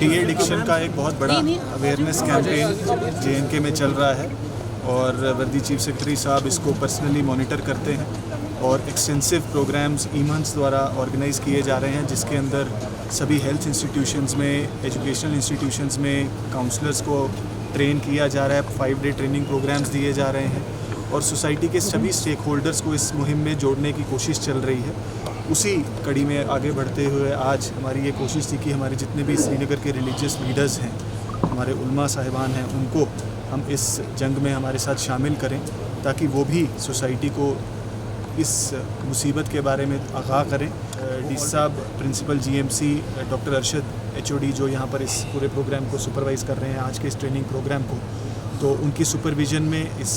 De addiction का एक बहुत बड़ा अवेयरनेस कैंपेन JNK में चल रहा है और वर्दी चीफ सेक्रेटरी साहब इसको पर्सनली मॉनिटर करते हैं और एक्सटेंसिव प्रोग्राम्स ईमंस द्वारा ऑर्गेनाइज़ किए जा रहे हैं, जिसके अंदर सभी हेल्थ इंस्टीट्यूशंस में, एजुकेशनल इंस्टीट्यूशंस में काउंसलर्स को ट्रेन किया जा रहा है, 5 डे ट्रेनिंग प्रोग्राम्स दिए जा रहे हैं और सोसाइटी के सभी स्टेक होल्डर्स को इस मुहिम में जोड़ने की कोशिश चल रही है। उसी कड़ी में आगे बढ़ते हुए आज हमारी ये कोशिश थी कि हमारे जितने भी श्रीनगर के रिलीजियस लीडर्स हैं, हमारे उलमा साहिबान हैं, उनको हम इस जंग में हमारे साथ शामिल करें ताकि वो भी सोसाइटी को इस मुसीबत के बारे में आगाह करें। डी साहब principal GMC doctor Arshad HOD जो यहाँ पर इस पूरे प्रोग्राम को सुपरवाइज़ कर रहे हैं, आज के इस ट्रेनिंग प्रोग्राम को, तो उनकी सुपरविज़न में इस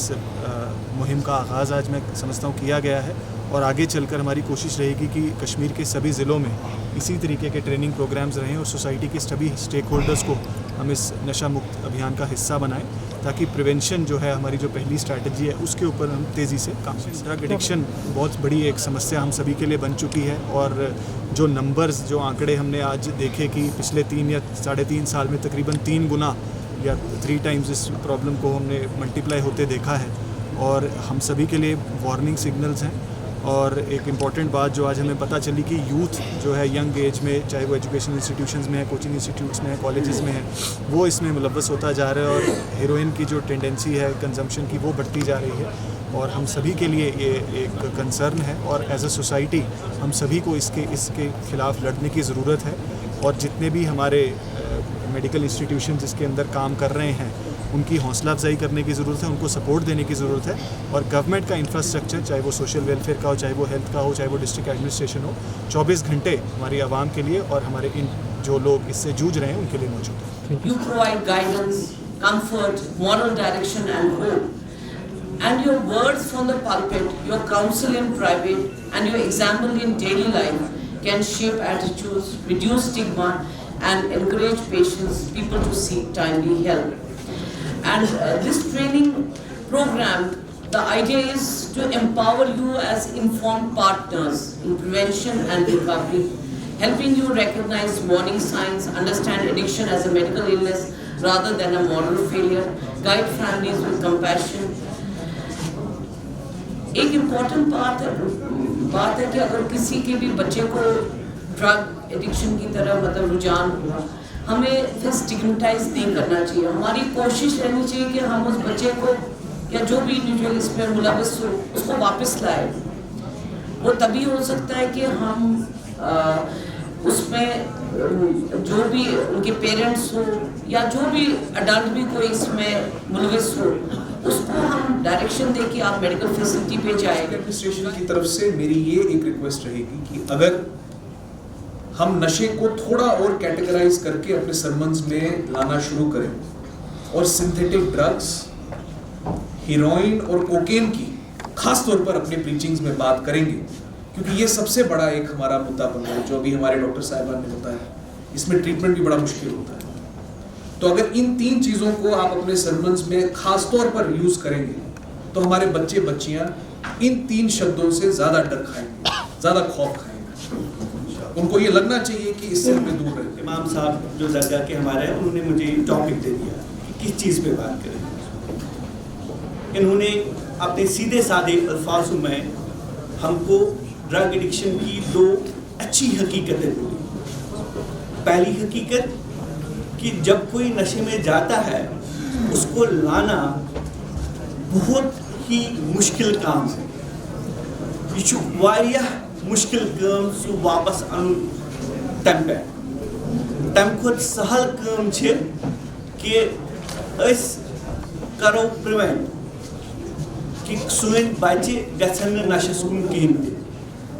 मुहिम का आगाज़ आज मैं समझता हूँ किया गया है और आगे चलकर हमारी कोशिश रहेगी कि कश्मीर के सभी ज़िलों में इसी तरीके के ट्रेनिंग प्रोग्राम्स रहें और सोसाइटी के सभी स्टेक होल्डर्स को हम इस नशा मुक्त अभियान का हिस्सा बनाएं ताकि प्रिवेंशन जो है हमारी जो पहली स्ट्रैटेजी है उसके ऊपर हम तेज़ी से काम करें। ड्रग एडिक्शन बहुत बड़ी एक समस्या हम सभी के लिए बन चुकी है और जो नंबर्स, जो आंकड़े हमने आज देखे कि पिछले 3 या 3.5 साल में तकरीबन 3 गुना या 3 टाइम्स इस प्रॉब्लम को हमने मल्टीप्लाई होते देखा है और हम सभी के लिए वार्निंग सिग्नल्स हैं। और एक इम्पॉर्टेंट बात जो आज हमें पता चली कि यूथ जो है यंग एज में, चाहे वो एजुकेशन इंस्टीट्यूशंस में है, कोचिंग इंस्टीट्यूट्स में है, कॉलेजेस में है, वो इसमें मुलव्वस होता जा रहा है और हीरोइन की जो टेंडेंसी है कंजम्पशन की वो बढ़ती जा रही है और हम सभी के लिए ये एक कंसर्न है और एज अ सोसाइटी हम सभी को इसके ख़िलाफ़ लड़ने की ज़रूरत है और जितने भी हमारे मेडिकल इंस्टीट्यूशन जिसके अंदर काम कर रहे हैं उनकी हौसला अफजाई करने की ज़रूरत है, उनको सपोर्ट देने की ज़रूरत है और गवर्नमेंट का इंफ्रास्ट्रक्चर, चाहे वो सोशल वेलफेयर का हो, चाहे वो हेल्थ का हो, चाहे वो डिस्ट्रिक्ट एडमिनिस्ट्रेशन हो, 24 घंटे हमारी आवाम के लिए और हमारे इन जो लोग इससे जूझ रहे हैं उनके लिए मौजूद है। You provide guidance, comfort, moral direction and hope. And your words from the pulpit, your counsel in private and your example in daily life can shape attitudes, reduce stigma and encourage people to seek timely help. And this training program, the idea is to empower you as informed partners in prevention and recovery, helping you recognize warning signs, understand addiction as a medical illness rather than a moral failure, guide families with compassion. एक important बात है कि अगर किसी के भी बच्चे को ड्रग एडिक्शन की तरफ मतलब रुझान हुआ, हमें फिर स्टिग्मेटाइज नहीं करना चाहिए। हमारी कोशिश रहनी चाहिए कि हम उस बच्चे को या जो भी इंडिविजुअल इसमें मुलव्वस हो उसको वापस लाए। वो तभी हो सकता है कि हम उसमें जो भी उनके पेरेंट्स हो या जो भी अडल्ट भी कोई इसमें मुलव्वस हो उसको हम डायरेक्शन दे कि आप मेडिकल फैसिलिटी पे जाए। एडमिनिस्ट्रेशन की तरफ से मेरी ये एक रिक्वेस्ट रहेगी कि अगर हम नशे को थोड़ा और कैटेगराइज करके अपने सरमन्स में लाना शुरू करें और सिंथेटिक ड्रग्स, हीरोइन और कोकेन की खास तौर पर अपने प्रीचिंग्स में बात करेंगे, क्योंकि ये सबसे बड़ा एक हमारा मुद्दा बन रहा है जो अभी हमारे डॉक्टर साहिबान ने बताया, इसमें ट्रीटमेंट भी बड़ा मुश्किल होता है। तो अगर इन 3 चीज़ों को आप अपने सरमन्स में खास तौर पर यूज करेंगे तो हमारे बच्चे बच्चियां इन 3 शब्दों से ज़्यादा डर खाएंगे, ज़्यादा खौफ खाएंगे, उनको ये लगना चाहिए कि इससे हमें दूर रहे। इमाम साहब जो दरगाह के हमारे हैं उन्होंने मुझे टॉपिक दे दिया कि किस चीज़ पे बात करें। इन्होंने अपने सीधे साधे अल्फाजों में हमको ड्रग एडिक्शन की 2 अच्छी हकीकतें बोली। पहली हकीकत कि जब कोई नशे में जाता है उसको लाना बहुत ही मुश्किल काम है। ये वारियाह मुश्किल काम सु वापस अन तम खुद सहल काम छे कि अस करो प्रिवेंट कि सुन बच्चे गसन नशे कुन कहें,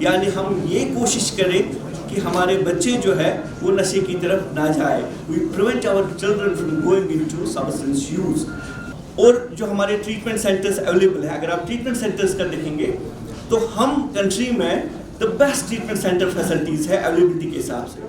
यानी हम ये कोशिश करें कि हमारे बच्चे जो है वो नशे की तरफ ना जाए। We prevent our children from going into substance use. और जो हमारे ट्रीटमेंट सेंटर्स अवेलेबल है, अगर आप ट्रीटमेंट सेंटर्स का देखेंगे तो हम कंट्री में the best treatment centre facilities है अवेलेबिलिटी के हिसाब से।